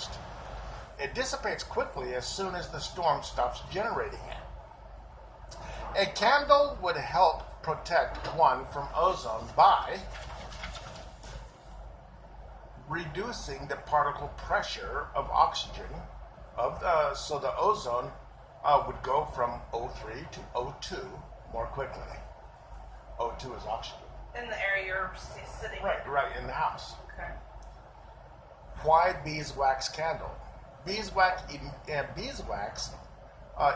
dust. It dissipates quickly as soon as the storm stops generating it. A candle would help protect one from ozone by reducing the particle pressure of oxygen. So the ozone would go from O3 to O2 more quickly. O2 is oxygen. In the area you're sitting Right, in the house. Okay. Why beeswax candle? Beeswax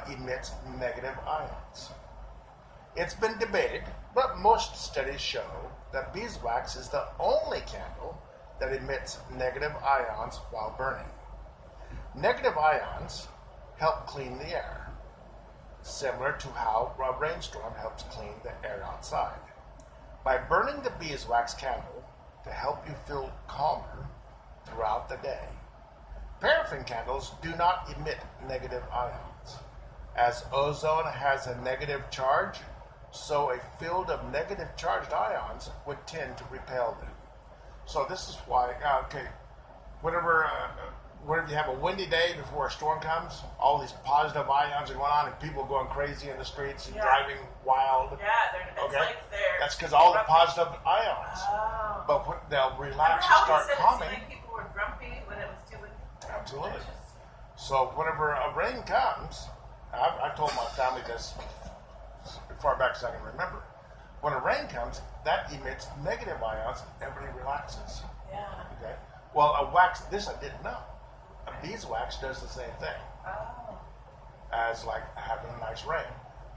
emits negative ions. It's been debated, but most studies show that beeswax is the only candle that emits negative ions while burning. Negative ions help clean the air, similar to how a rainstorm helps clean the air outside. By burning the beeswax candle to help you feel calmer throughout the day. Paraffin candles do not emit negative ions. As ozone has a negative charge, so a field of negative charged ions would tend to repel them. So this is why, whenever you have a windy day before a storm comes, all these positive ions are going on and people are going crazy in the streets and driving wild. Yeah, it's like they're... That's because all the positive ions. Oh. But when they'll relax and How start he said calming. so many people were grumpy when it was too windy. Absolutely. So whenever a rain comes, I told my family this as far back as I can remember. When a rain comes, that emits negative ions, everybody relaxes. Yeah. Okay. Well, a wax, this I didn't know. A beeswax does the same thing Oh. as like having a nice rain.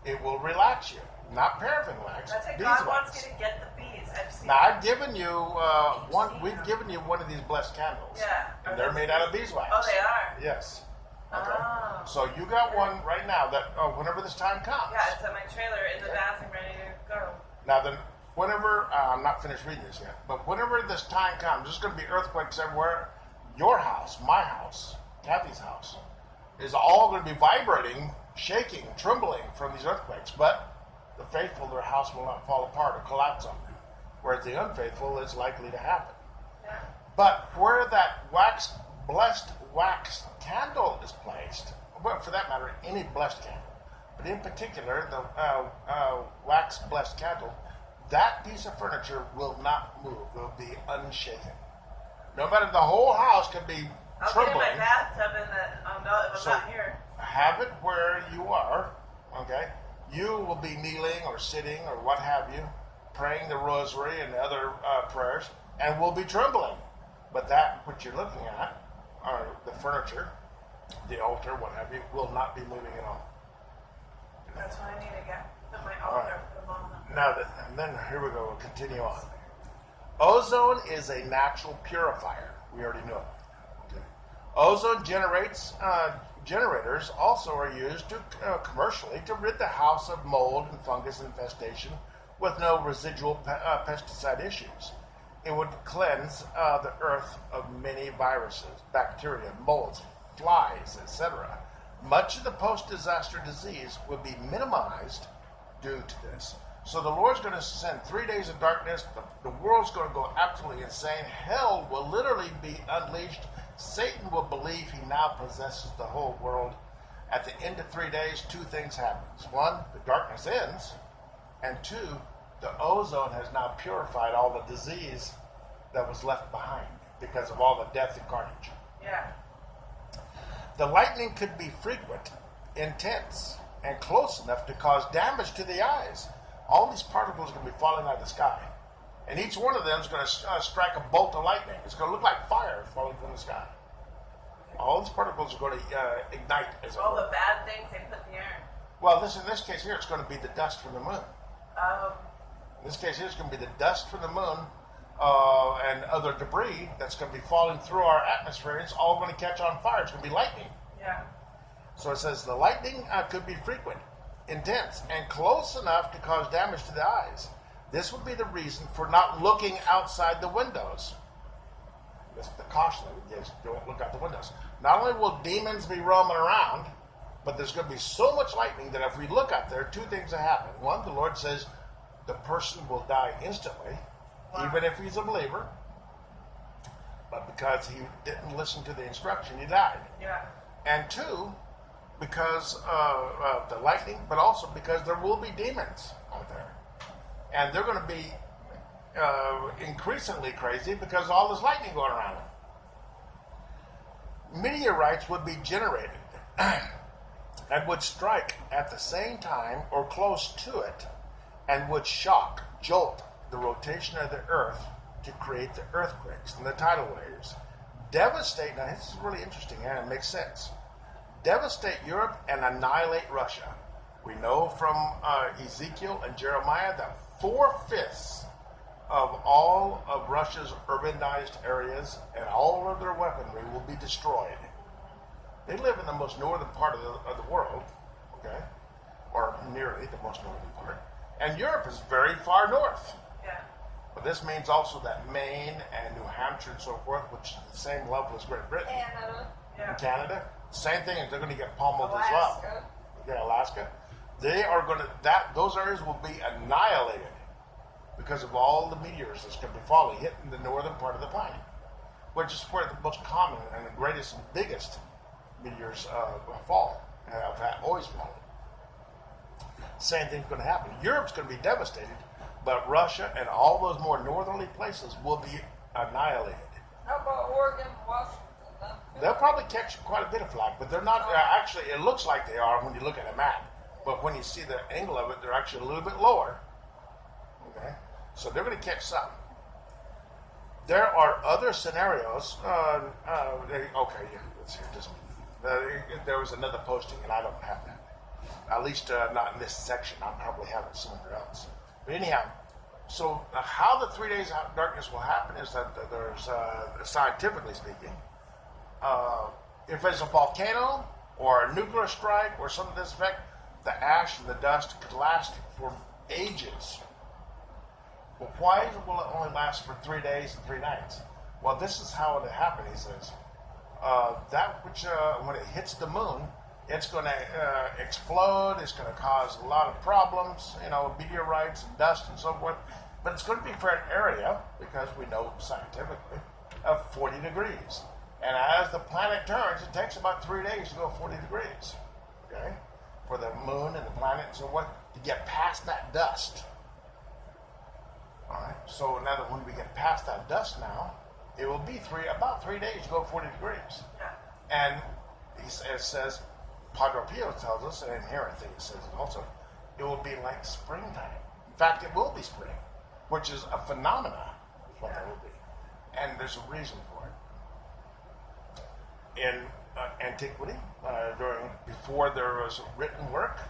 It will relax you. Not paraffin wax, That's like beeswax. God wants you to get the bees. I've seen Now I've given you one. We've given you one of these blessed candles. Yeah. And they're made out of beeswax. Oh, they are? Yes. Okay. Oh. So you got one right now that whenever this time comes. Yeah, it's at my trailer in the bathroom ready to go. Now then, whenever I'm not finished reading this yet, but whenever this time comes, there's going to be earthquakes everywhere. Your house, my house, Kathy's house, is all going to be vibrating, shaking, trembling from these earthquakes. But the faithful, their house will not fall apart or collapse on them, whereas the unfaithful is likely to happen. Yeah. But where that blessed wax candle is placed, well, for that matter, any blessed candle, but in particular, the wax blessed candle, that piece of furniture will not move. It will be unshaken. No matter the whole house could be I'll trembling. get in my bathtub if I'm not here. Have it where you are, okay? You will be kneeling or sitting or what have you, praying the rosary and the other prayers, and will be trembling. But that which you're looking at, or the furniture, the altar, what have you, will not be moving at all. That's what I need to get. Put my All altar right. along. Now, and then here we go. We'll continue on. Ozone is a natural purifier. We already know that. Okay. Ozone generators also are used commercially to rid the house of mold and fungus infestation with no residual pesticide issues. It would cleanse the earth of many viruses, bacteria, molds, flies, etc. Much of the post-disaster disease would be minimized due to this. So the Lord's going to send 3 days of darkness. The world's going to go absolutely insane. Hell will literally be unleashed. Satan will believe he now possesses the whole world. At the end of 3 days, two things happen. One, the darkness ends. And two, the ozone has now purified all the disease that was left behind because of all the death and carnage. Yeah. The lightning could be frequent, intense, and close enough to cause damage to the eyes. All these particles are going to be falling out of the sky. And each one of them is going to strike a bolt of lightning. It's going to look like fire falling from the sky. All these particles are going to ignite as it All were. the bad things they put in the air. Well, in this case here, it's going to be the dust from the moon. Oh. In this case here, it's going to be the dust from the moon and other debris that's going to be falling through our atmosphere. It's all going to catch on fire. It's going to be lightning. Yeah. So it says the lightning could be frequent, intense, and close enough to cause damage to the eyes. This would be the reason for not looking outside the windows. That's the caution that we give. Don't look out the windows. Not only will demons be roaming around, but there's going to be so much lightning that if we look out there, two things will happen. One, the Lord says the person will die instantly, even if he's a believer. but because he didn't listen to the instruction, he died. Yeah. And two, because of the lightning, but also because there will be demons out there. And they're going to be increasingly crazy because of all this lightning going around them. Meteorites would be generated and would strike at the same time or close to it and would shock, jolt the rotation of the earth to create the earthquakes and the tidal waves. Devastate, now this is really interesting and it makes sense. Devastate Europe and annihilate Russia. We know from Ezekiel and Jeremiah that 4/5 of all of Russia's urbanized areas and all of their weaponry will be destroyed. They live in the most northern part of the world, okay, or nearly the most northern part, and Europe is very far north. Yeah. But this means also that Maine and New Hampshire and so forth, which is the same level as Great Britain Canada, Yeah. and Canada, same thing, they're going to get pummeled as well. Alaska. Yeah, Alaska. They are going to those areas will be annihilated because of all the meteors that's going to be falling, hitting the northern part of the planet, which is where the most common and the greatest and biggest meteors fall. Have always fallen. Same thing's going to happen. Europe's going to be devastated, but Russia and all those more northerly places will be annihilated. How about Oregon, Washington? They'll probably catch quite a bit of flack, but they're not actually. It looks like they are when you look at a map, but when you see the angle of it, they're actually a little bit lower. Okay, so they're going to catch some. There are other scenarios. Okay, yeah, let's see. There was another posting, and I don't have that. At least not in this section. I'll probably have it somewhere else. But anyhow, so how the 3 days of darkness will happen is that there's, scientifically speaking, if it's a volcano or a nuclear strike or something to this effect, the ash and the dust could last for ages. Well, why will it only last for 3 days and 3 nights? Well, this is how it happened, he says. That which, when it hits the moon, it's going to explode. It's going to cause a lot of problems, meteorites and dust and so forth. But it's going to be for an area, because we know scientifically, of 40 degrees. And as the planet turns, it takes about 3 days to go 40 degrees, okay, for the moon and the planet and so forth to get past that dust. All right. So now that when we get past that dust now, it will be about 3 days to go 40 degrees. Yeah. And it says, Padre Pio tells us, and here I think it says it also, it will be like springtime. In fact, it will be spring, which is a phenomena, is what that will be. And there's a reason for it. In antiquity, before there was written work,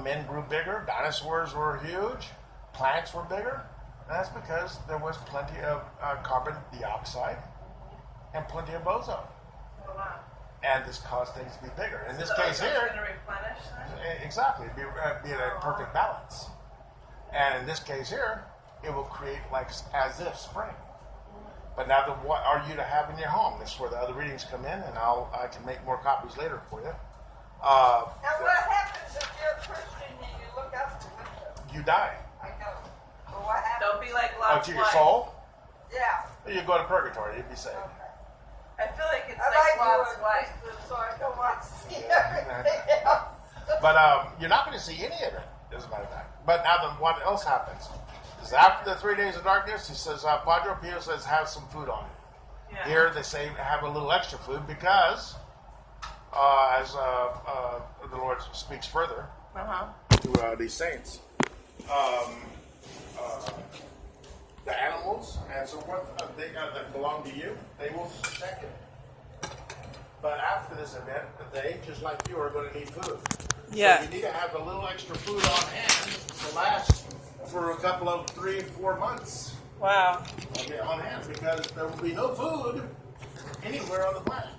men grew bigger, dinosaurs were huge, plants were bigger. And that's because there was plenty of carbon dioxide and plenty of ozone. Oh, wow. And this caused things to be bigger. In this So case it's here, going to replenish then? exactly, be at a perfect balance. And in this case here, it will create like as if spring. But now, what are you to have in your home? This is where the other readings come in, and I can make more copies later for you. Now, what happens if you're a Christian and you look out the window? You die. I know. But what happens? Don't be like Lot's To your wife. soul, Yeah. you go to purgatory. You'd be saved. Okay. I feel like it's I like like Lot's you wife. so I don't want to see Yeah. everything else. But you're not going to see any of it, as a matter of fact. But now, what else happens is after the 3 days of darkness, he says, Padre Pio says, have some food on it. Yeah. Here they say have a little extra food because, as the Lord speaks further Uh-huh. to these saints, the animals and so forth that belong to you, they will protect you. But after this event, they, just like you, are going to need food. Yeah. So you need to have a little extra food on hand to last for a couple of 3 or 4 months. Wow. Okay, on hand, because there will be no food anywhere on the planet.